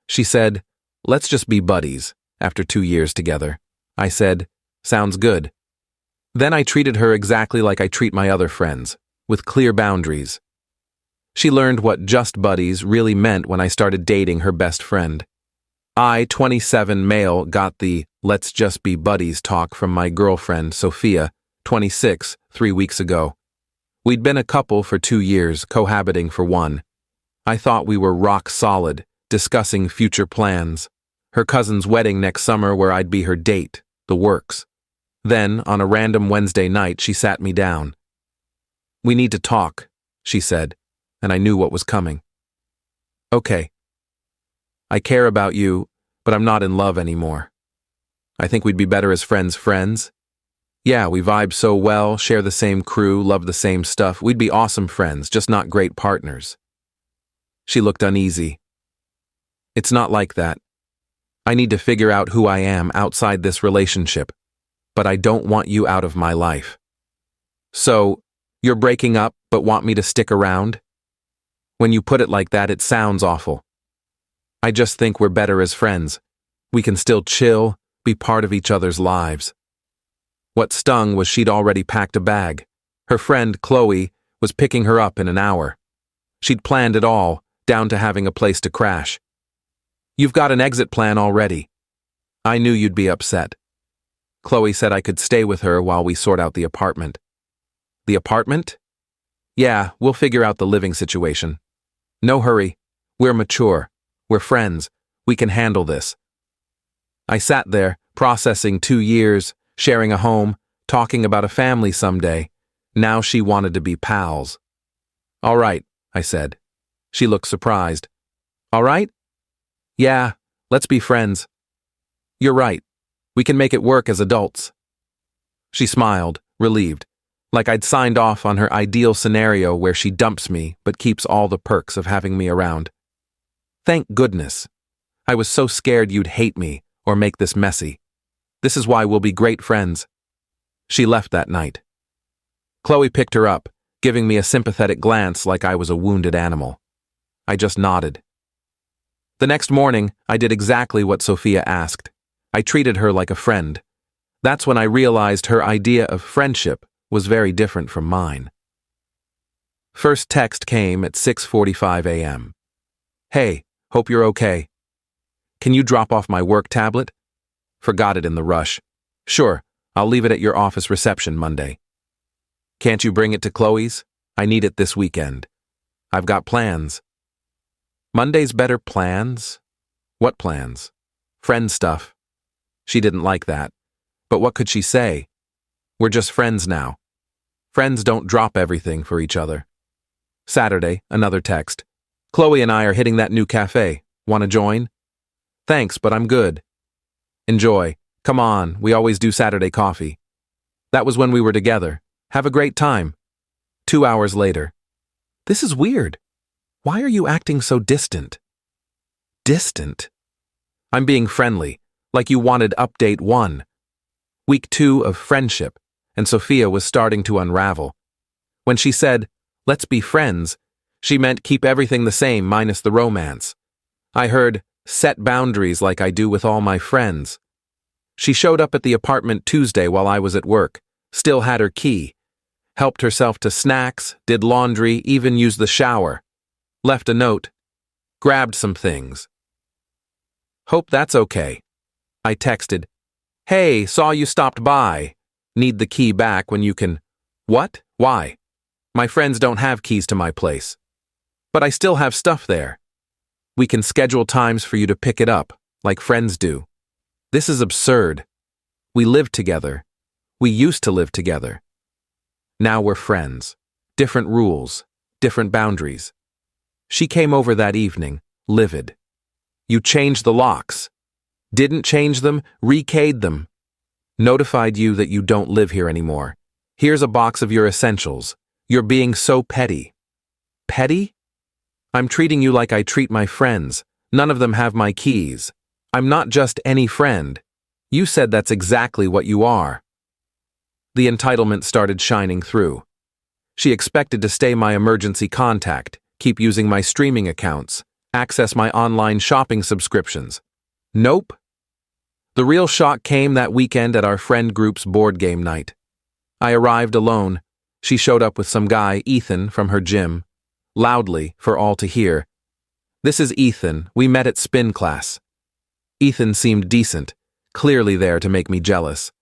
She said, "Let's just be buddies," after 2 years together. I said, "Sounds good." Then I treated her exactly like I treat my other friends, with clear boundaries. She learned what just buddies really meant when I started dating her best friend. I, 27 male, got the "let's just be buddies" talk from my girlfriend, Sophia, 26, 3 weeks ago. We'd been a couple for 2 years, cohabiting for 1. I thought we were rock solid, discussing future plans. Her cousin's wedding next summer where I'd be her date, the works. Then, on a random Wednesday night, she sat me down. "We need to talk," she said, and I knew what was coming. "Okay. I care about you, but I'm not in love anymore. I think we'd be better as friends. Yeah, we vibe so well, share the same crew, love the same stuff. We'd be awesome friends, just not great partners." She looked uneasy. "It's not like that. I need to figure out who I am outside this relationship, but I don't want you out of my life." "So, you're breaking up but want me to stick around?" "When you put it like that, it sounds awful. I just think we're better as friends. We can still chill, be part of each other's lives." What stung was she'd already packed a bag. Her friend, Chloe, was picking her up in an hour. She'd planned it all, down to having a place to crash. "You've got an exit plan already." I knew you'd be upset. Chloe said I could stay with her while we sort out the apartment. "The apartment?" "Yeah, we'll figure out the living situation. No hurry. We're mature. We're friends. We can handle this." I sat there, processing 2 years, sharing a home, talking about a family someday. Now she wanted to be pals. "All right," I said. She looked surprised. "All right?" "Yeah, let's be friends." "You're right. We can make it work as adults." She smiled, relieved, like I'd signed off on her ideal scenario where she dumps me but keeps all the perks of having me around. Thank goodness. I was so scared you'd hate me or make this messy. This is why we'll be great friends. She left that night. Chloe picked her up, giving me a sympathetic glance like I was a wounded animal. I just nodded. The next morning, I did exactly what Sophia asked. I treated her like a friend. That's when I realized her idea of friendship was very different from mine. First text came at 6:45 a.m. "Hey, hope you're okay. Can you drop off my work tablet? Forgot it in the rush. Sure, I'll leave it at your office reception Monday. Can't you bring it to Chloe's? I need it this weekend. I've got plans." Monday's better plans? What plans? Friend stuff. She didn't like that. But what could she say? We're just friends now. Friends don't drop everything for each other. Saturday, another text. "Chloe and I are hitting that new cafe. Want to join?" "Thanks, but I'm good." "Enjoy. Come on, we always do Saturday coffee." That was when we were together. Have a great time. 2 hours later. "This is weird. Why are you acting so distant?" Distant? I'm being friendly, like you wanted update 1. Week 2 of friendship, and Sophia was starting to unravel. When she said, "Let's be friends," she meant keep everything the same minus the romance. I heard, "set boundaries like I do with all my friends." She showed up at the apartment Tuesday while I was at work, still had her key, helped herself to snacks, did laundry, even used the shower, left a note, grabbed some things. "Hope that's okay." I texted, "Hey, saw you stopped by. Need the key back when you can." "What? Why?" "My friends don't have keys to my place." "But I still have stuff there." "We can schedule times for you to pick it up, like friends do." This is absurd. We live together. We used to live together. Now we're friends. Different rules, different boundaries. She came over that evening, livid. "You changed the locks." "Didn't change them, rekeyed them." "Notified you that you don't live here anymore. Here's a box of your essentials. You're being so petty." Petty? I'm treating you like I treat my friends. None of them have my keys. I'm not just any friend. You said that's exactly what you are. The entitlement started shining through. She expected to stay my emergency contact, keep using my streaming accounts, Access my online shopping subscriptions. Nope. The real shock came that weekend at our friend group's board game night. I arrived alone. She showed up with some guy, Ethan, from her gym, loudly for all to hear. This is Ethan. We met at spin class. Ethan seemed decent, clearly there to make me jealous.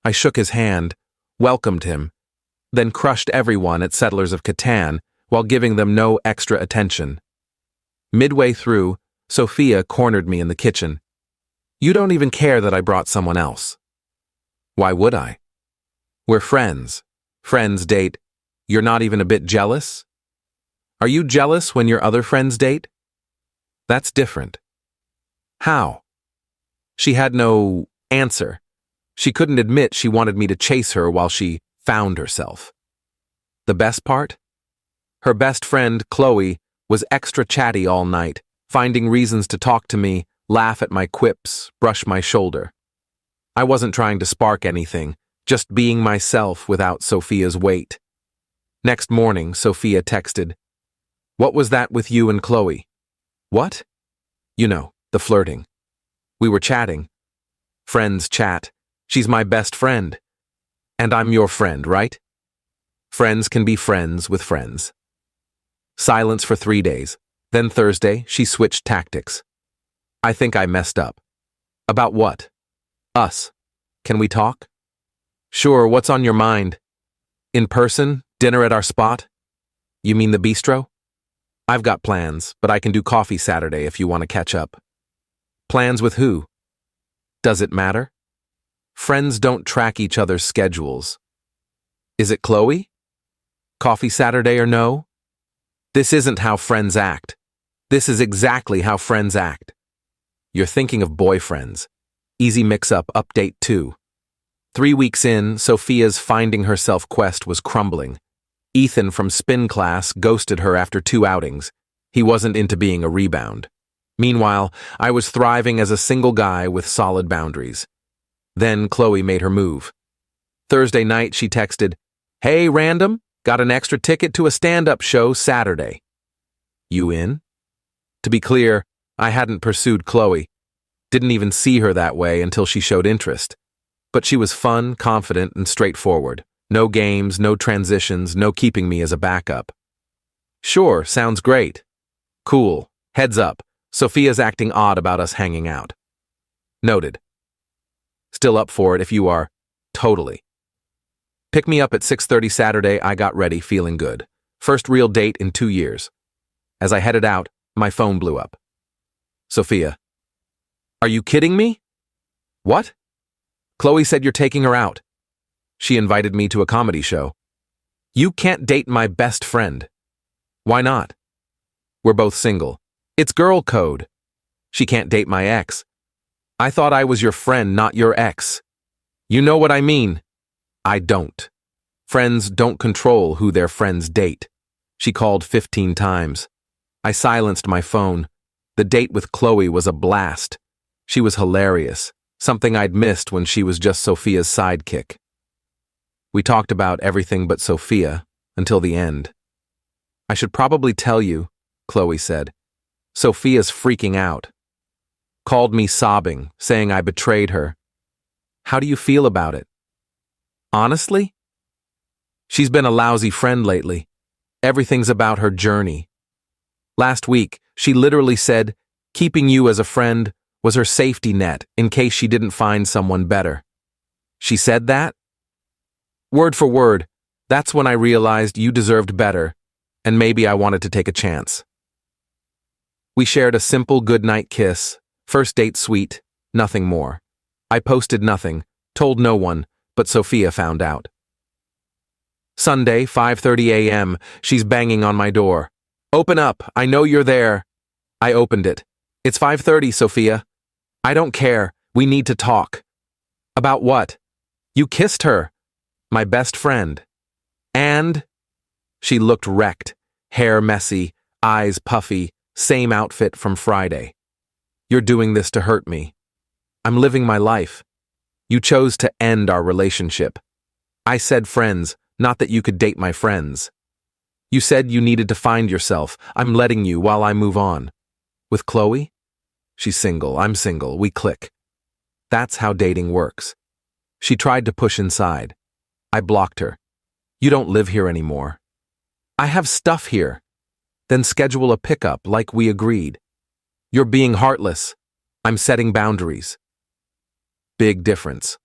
I shook his hand, welcomed him, then crushed everyone at Settlers of Catan while giving them no extra attention. Midway through, Sophia cornered me in the kitchen. You don't even care that I brought someone else. Why would I? We're friends. Friends date. You're not even a bit jealous? Are you jealous when your other friends date? That's different. How? She had no answer. She couldn't admit she wanted me to chase her while she found herself. The best part? Her best friend, Chloe, was extra chatty all night, finding reasons to talk to me, laugh at my quips, brush my shoulder. I wasn't trying to spark anything, just being myself without Sophia's weight. Next morning, Sophia texted, "What was that with you and Chloe?" What? You know, the flirting. We were chatting. Friends chat. She's my best friend. And I'm your friend, right? Friends can be friends with friends. Silence for 3 days. Then Thursday, she switched tactics. I think I messed up. About what? Us. Can we talk? Sure, what's on your mind? In person? Dinner at our spot? You mean the bistro? I've got plans, but I can do coffee Saturday if you want to catch up. Plans with who? Does it matter? Friends don't track each other's schedules. Is it Chloe? Coffee Saturday or no? This isn't how friends act. This is exactly how friends act. You're thinking of boyfriends. Easy mix-up, update 2. 3 weeks in, Sophia's finding herself quest was crumbling. Ethan from spin class ghosted her after 2 outings. He wasn't into being a rebound. Meanwhile, I was thriving as a single guy with solid boundaries. Then Chloe made her move. Thursday night, she texted, "Hey, random, got an extra ticket to a stand-up show Saturday. You in?" To be clear, I hadn't pursued Chloe. Didn't even see her that way until she showed interest. But she was fun, confident, and straightforward. No games, no transitions, no keeping me as a backup. Sure, sounds great. Cool. Heads up. Sophia's acting odd about us hanging out. Noted. Still up for it if you are. Totally. Pick me up at 6:30 Saturday. I got ready, feeling good. First real date in 2 years. As I headed out, my phone blew up. Sophia. Are you kidding me? What? Chloe said you're taking her out. She invited me to a comedy show. You can't date my best friend. Why not? We're both single. It's girl code. She can't date my ex. I thought I was your friend, not your ex. You know what I mean. I don't. Friends don't control who their friends date. She called 15 times. I silenced my phone. The date with Chloe was a blast. She was hilarious, something I'd missed when she was just Sophia's sidekick. We talked about everything but Sophia, until the end. I should probably tell you, Chloe said. Sophia's freaking out. Called me sobbing, saying I betrayed her. How do you feel about it? Honestly? She's been a lousy friend lately. Everything's about her journey. Last week, she literally said, keeping you as a friend was her safety net in case she didn't find someone better. She said that? Word for word, that's when I realized you deserved better, and maybe I wanted to take a chance. We shared a simple goodnight kiss, first date sweet, nothing more. I posted nothing, told no one, but Sophia found out. Sunday, 5:30 a.m., she's banging on my door. Open up, I know you're there. I opened it. It's 5:30, Sophia. I don't care, we need to talk. About what? You kissed her. My best friend. And? She looked wrecked, hair messy, eyes puffy, same outfit from Friday. You're doing this to hurt me. I'm living my life. You chose to end our relationship. I said friends, not that you could date my friends. You said you needed to find yourself. I'm letting you while I move on. With Chloe? She's single, I'm single, we click. That's how dating works. She tried to push inside. I blocked her. You don't live here anymore. I have stuff here. Then schedule a pickup like we agreed. You're being heartless. I'm setting boundaries. Big difference.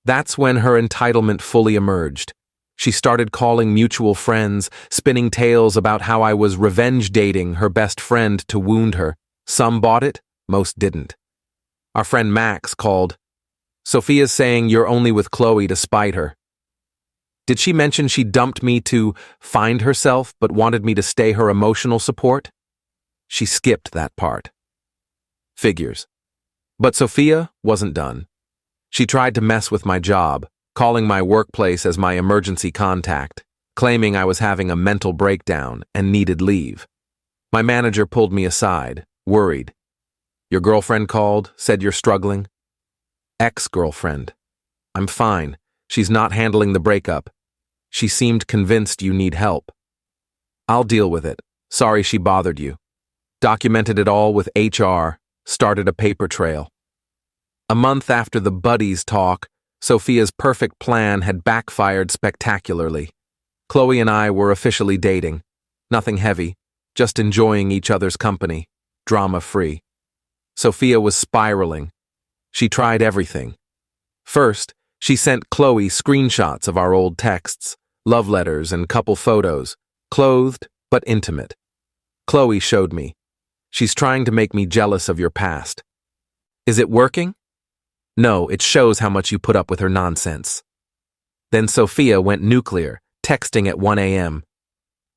That's when her entitlement fully emerged. She started calling mutual friends, spinning tales about how I was revenge dating her best friend to wound her. Some bought it, most didn't. Our friend Max called. Sophia's saying you're only with Chloe to spite her. Did she mention she dumped me to find herself but wanted me to stay her emotional support? She skipped that part. Figures. But Sophia wasn't done. She tried to mess with my job, calling my workplace as my emergency contact, claiming I was having a mental breakdown and needed leave. My manager pulled me aside, worried. Your girlfriend called, said you're struggling? Ex-girlfriend. I'm fine. She's not handling the breakup. She seemed convinced you need help. I'll deal with it. Sorry she bothered you. Documented it all with HR, started a paper trail. A month after the buddies talk, Sophia's perfect plan had backfired spectacularly. Chloe and I were officially dating. Nothing heavy, just enjoying each other's company, drama-free. Sophia was spiraling. She tried everything. First, she sent Chloe screenshots of our old texts, love letters, and couple photos, clothed but intimate. Chloe showed me. She's trying to make me jealous of your past. Is it working? No, it shows how much you put up with her nonsense. Then Sophia went nuclear, texting at 1 a.m.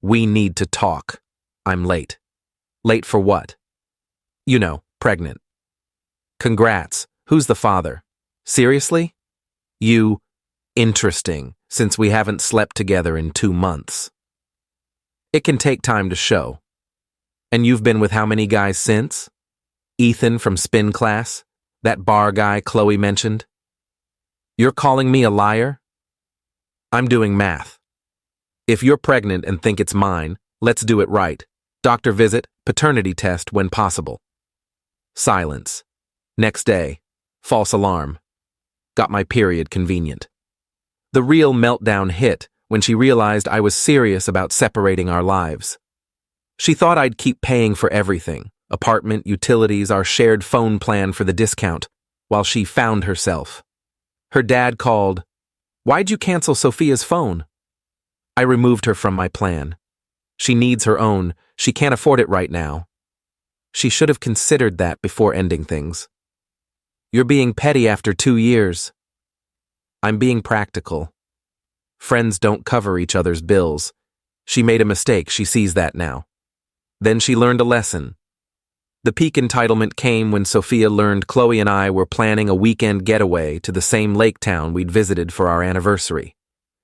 We need to talk. I'm late. Late for what? You know, pregnant. Congrats. Who's the father? Seriously? You. Interesting, since we haven't slept together in 2 months. It can take time to show. And you've been with how many guys since? Ethan from spin class? That bar guy Chloe mentioned? You're calling me a liar? I'm doing math. If you're pregnant and think it's mine, let's do it right. Doctor visit, paternity test when possible. Silence. Next day. False alarm. Got my period convenient. The real meltdown hit when she realized I was serious about separating our lives. She thought I'd keep paying for everything, apartment, utilities, our shared phone plan for the discount, while she found herself. Her dad called. Why'd you cancel Sophia's phone? I removed her from my plan. She needs her own. She can't afford it right now. She should have considered that before ending things. You're being petty after 2 years. I'm being practical. Friends don't cover each other's bills. She made a mistake, she sees that now. Then she learned a lesson. The peak entitlement came when Sophia learned Chloe and I were planning a weekend getaway to the same lake town we'd visited for our anniversary.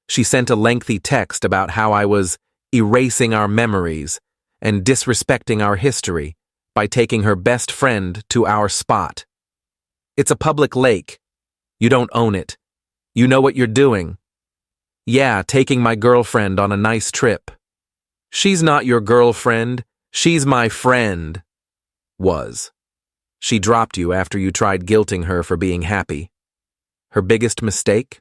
She sent a lengthy text about how I was erasing our memories and disrespecting our history by taking her best friend to our spot. It's a public lake. You don't own it. You know what you're doing. Yeah, taking my girlfriend on a nice trip. She's not your girlfriend. She's my friend. Was. She dropped you after you tried guilting her for being happy. Her biggest mistake?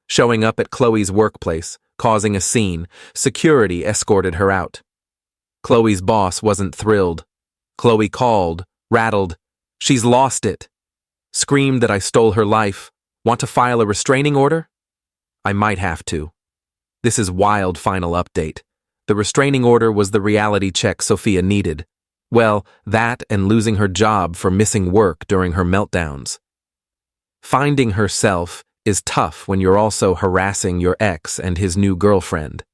Showing up at Chloe's workplace, causing a scene. Security escorted her out. Chloe's boss wasn't thrilled. Chloe called, rattled. She's lost it. Screamed that I stole her life. Want to file a restraining order? I might have to. This is wild final update. The restraining order was the reality check Sophia needed. Well, that and losing her job for missing work during her meltdowns. Finding herself is tough when you're also harassing your ex and his new girlfriend.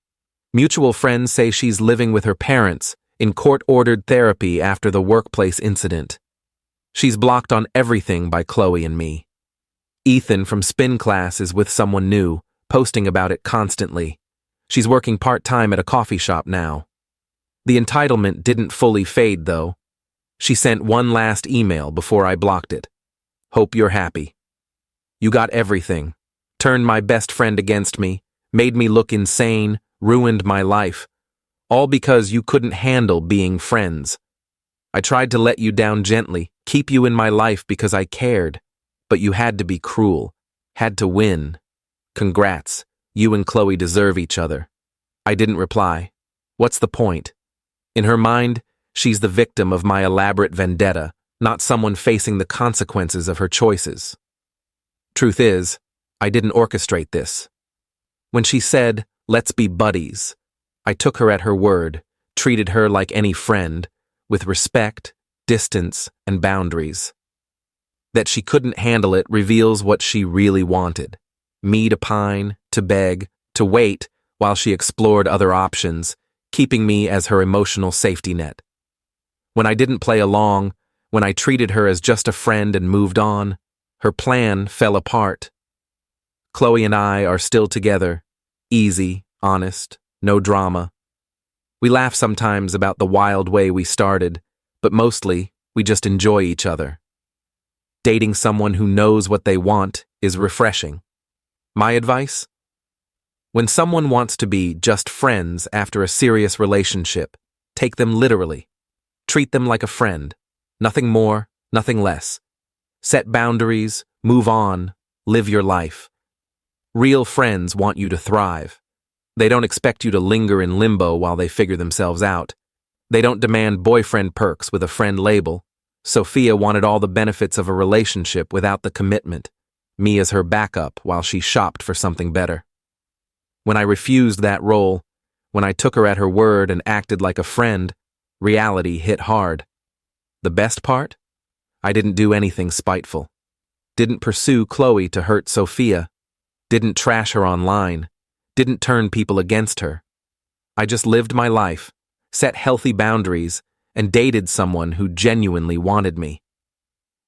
Mutual friends say she's living with her parents in court-ordered therapy after the workplace incident. She's blocked on everything by Chloe and me. Ethan from spin class is with someone new, posting about it constantly. She's working part-time at a coffee shop now. The entitlement didn't fully fade, though. She sent one last email before I blocked it. Hope you're happy. You got everything. Turned my best friend against me, made me look insane, ruined my life. All because you couldn't handle being friends. I tried to let you down gently, keep you in my life because I cared. But you had to be cruel, had to win. Congrats, you and Chloe deserve each other. I didn't reply. What's the point? In her mind, she's the victim of my elaborate vendetta, not someone facing the consequences of her choices. Truth is, I didn't orchestrate this. When she said, "Let's be buddies," I took her at her word, treated her like any friend, with respect, distance, and boundaries. That she couldn't handle it reveals what she really wanted. Me to pine, to beg, to wait while she explored other options, keeping me as her emotional safety net. When I didn't play along, when I treated her as just a friend and moved on, her plan fell apart. Chloe and I are still together, easy, honest, no drama. We laugh sometimes about the wild way we started, but mostly we just enjoy each other. Dating someone who knows what they want is refreshing. My advice? When someone wants to be just friends after a serious relationship, take them literally. Treat them like a friend. Nothing more, nothing less. Set boundaries, move on, live your life. Real friends want you to thrive. They don't expect you to linger in limbo while they figure themselves out. They don't demand boyfriend perks with a friend label. Sophia wanted all the benefits of a relationship without the commitment, me as her backup while she shopped for something better. When I refused that role, when I took her at her word and acted like a friend, reality hit hard. The best part? I didn't do anything spiteful. Didn't pursue Chloe to hurt Sophia. Didn't trash her online. Didn't turn people against her. I just lived my life, set healthy boundaries, and dated someone who genuinely wanted me.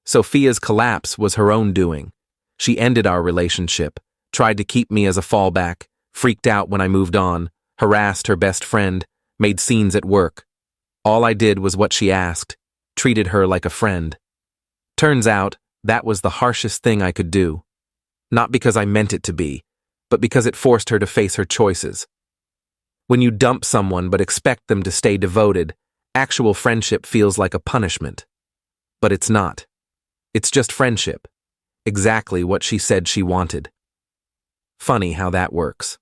Sophia's collapse was her own doing. She ended our relationship, tried to keep me as a fallback, freaked out when I moved on, harassed her best friend, made scenes at work. All I did was what she asked, treated her like a friend. Turns out, that was the harshest thing I could do. Not because I meant it to be, but because it forced her to face her choices. When you dump someone but expect them to stay devoted, actual friendship feels like a punishment. But it's not. It's just friendship. Exactly what she said she wanted. Funny how that works.